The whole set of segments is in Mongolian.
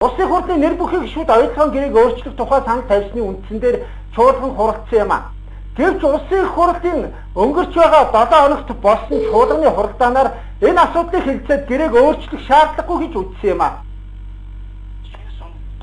Улсын хурлын нэр бүхий гишүүд оюутлогын гэрээг өөрчлөх тухай санал тавьсны үндсэн дээр чуулган хуралдсан юм а. Гэвч улсын хурлын өнгөрч байгаа 7 хоногт болсон чуулганы хуралдаанаар энэ асуудлыг хэлцээд гэрээг өөрчлөх шаардлагагүй гэж үзсэн юм а.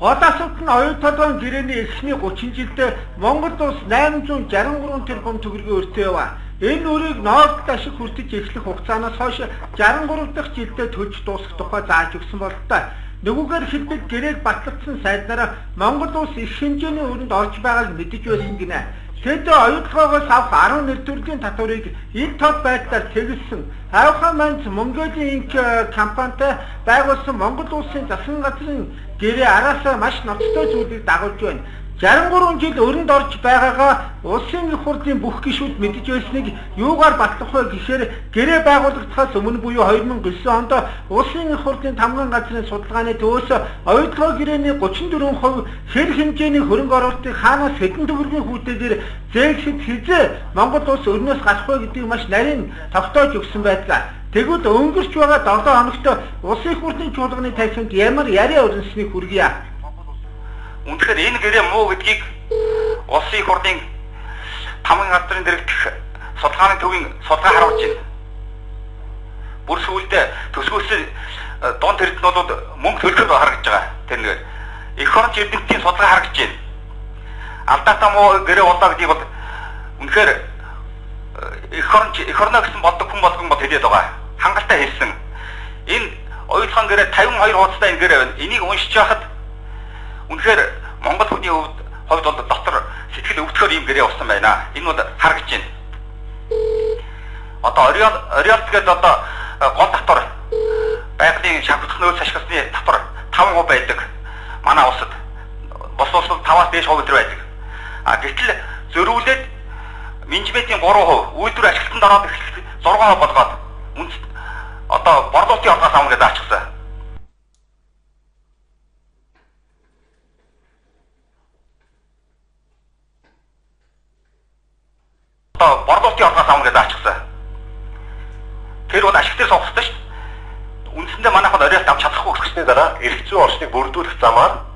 Гол асуудал нь оюутлогын гэрээний эхний 30 жилдээ Монгол улс 863 тэрбум төгрөгийн өртөө яваа. Энэ үрийг ноогд ашиг хүртэж эхлэх хугацаанаас хойш 63 дахь жилдээ төлж дуусгах тухай зааж өгсөн бололтой. Нөгөөгээр хэлбэл гэрээг батлагдсан сайднараа Монгол улс их хэмжээний өрөнд орж байгааг мэдэж байсан гинэ. Тэд оюутлогоос авах 11 төрлийн татварыг энэ тод байдлаар тэгэлсэн. Хавхаа манц Mongolian Inc компанитай байгуулсан Монгол улсын засгийн газрын гэрээ араасаа маш ноцтой зүйлийг дагуулж байна. 63 жил өрөнд орж байгаагаа улсын их хурлын бүх гишүүд мэдэж байсныг юугаар батлах вэ гэхээр гэрээ байгуулагдахаас өмнө буюу 2009 онд улсын их хурлын тамган газрын судалгааны төвөөс оюутлогын гэрээний 34% хэр хэмжээний хөрөнгө оруулалтыг хаанаас хэдэн төгрөгийн хүүтэйгээр зээлшид хизээ Монгол улс өрнөөс гарах вэ гэдгийг маш нарийн тогтоож өгсөн байдаг. Тэгвэл өнгөрч байгаа 7 хоногт улсын их хурлын чуулганы тайвшинд ямар яриа өрнөснийг хүргье. Үнэхээр энэ гэрээ муу гэдгийг улсын их хурлын тамган газрын дэргэдэх судалгааны төвийн судалгаа харуулж байна. Бүр сүүлдээ төсвөөс дунд эрдэнүүд мөнгө төлөхөд харагдаж байгаа. Тэр нэг эх орон эрдэнтийн судалгаа харагдаж байна. Алдаатай муу гэрээ болоо гэдгийг бол үнэхээр эх орно гэсэн боддог хүн болгон бод хэлээд байгаа. Хангалттай хэлсэн. Энэ оюутлогын гэрээ 52 хуудастай энэ гэрээ байна. Энийг уншиж байхад үнэхээр Монгол хүний хувьд бол дотор сэтгэл өвдөхөөр ийм гэрээ усан байна. Энэ бол харагдаж байна. Одоо Ориолт гэдэг одоо гол татвар байгалийн шавхах нөөц ашигласны татвар 5% байдаг. Манай улсад бос улсад 5-аас дээш хувь төр байдаг. Гэтэл зөрүүлээд менежментийн 3%, үйлдвэр ашиглалтанд ороод 6% болгоод одоо борлуулалтын оргоос авна гэдэг ачсан. Одоо борлуулалтын оргоос авна гэдэг ачсан. Тэр бол ашиг дээр суух хэрэгтэй шүү дээ. Үндсэндээ манайхад Ориолт авч чадахгүй гэсний дараа эрх зүйн орчныг бүрдүүлэх замаар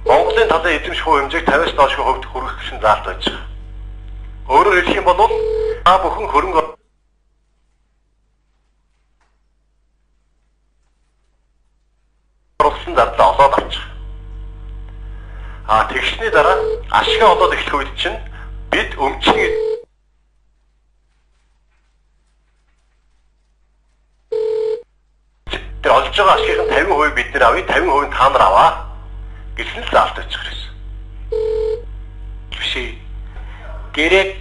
Монголын талын эзэмших хувь хэмжээг 50-аас доош хувьд хүргэх гэсэн заалт байж байгаа. Өөрөөр хэлэх юм бол бүхэн хөрөнгө оруулсан зардлаа олоод авчих. Тэгшний дараа ашиг олоод эхлэх үед чинь бид өмчний тэр олж байгаа ашигын 50% бид нар авъя, 50% та нар аваа гэсэн заалт байж байгаа юм. Бишээ. Гэрээг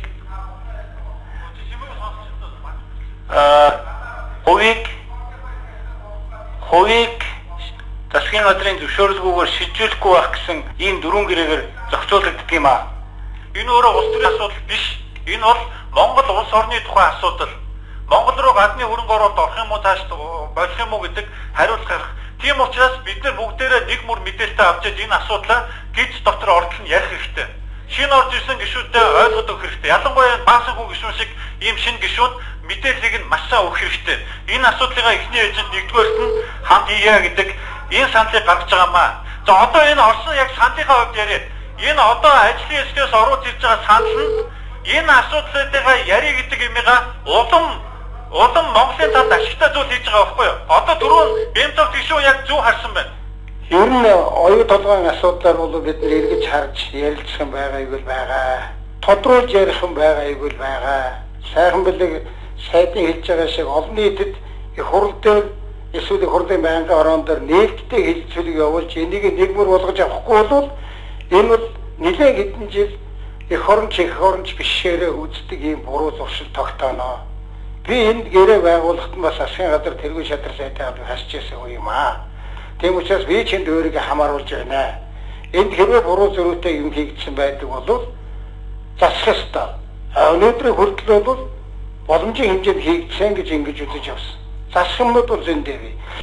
хувийг засгийн газрын зөвшөөрлгүйгээр шийдвэрлэхгүй байх гэсэн ийм дөрвөн гэрээгээр зохицуулагддаг юм аа. Энэ өөрөө улс төрийн асуудал биш. Энэ бол Монгол улс орны тухай асуудал. Монгол руу гадны хөрөнгө оруулалт орох юм уу тааш болох юм уу гэдэг хариулт гарах. Тийм учраас бид нар бүгдээрээ нэг мөр мэдээлэлтэй авчиж энэ асуудлаа гид дотор ордол нь ярих хэрэгтэй. Шинэ орж ирсэн гишүүдэд ойлгоод өгөх хэрэгтэй. Ялангуяа баасанхүү гишүүн шиг ийм шинэ гишүүд мэдээллийг нь маш сайн өгөх хэрэгтэй. Энэ асуудлыг эхний ээлжинд нэгдүгээрт нь хамт хийя гэдэг энэ саналыг гаргаж байгаамаа. За одоо энэ орсон яг саналынхаа хувьд яриад энэ одоо ажлын хэсгээс оруулж ирж байгаа санал нь энэ асуудлуудаа ярих гэдэг юмгаа улам Монголын талд ашигтай зүйл хийж байгаа байхгүй юу? Одоо түрүүн Бэмцов гишүүн яг зөв харсан байна. Ер нь оюу толгойн асуудлаар бол бид нэр эргэж харж ярилцах юм байгаагүй байгаа. Тодруулж ярих юм байгаагүй байгаа. Сайхан бэлэг сайдын хэлж байгаа шиг олон нийтэд их хурл дээр эсвэл их хурлын байнгын орон дээр нээлттэй хэлцүүлэг явуулж энийг нэгмөр болгож авахгүй бол энэ бол нэлээд хэдэн жил их оронч бишээрээ үздэг ийм буруу зуршил тогтооно. Би энэ гэрээ байгуулахад бас засгийн газар тэргүй шадар сайтай авч хасч ирсэн юм аа. Тийм учраас би чинд өөрийгөө хамааруулж байна. Энд хэрвээ буруу зөрүүтэй юм хийгдсэн байдаг бол засах ёстой. Өнөөдрийн хүртэл бол боломжийн хэмжээнд хийгдсэн гэж ингэж үзэж авсан. Засах юмнууд бол зөндөө бий.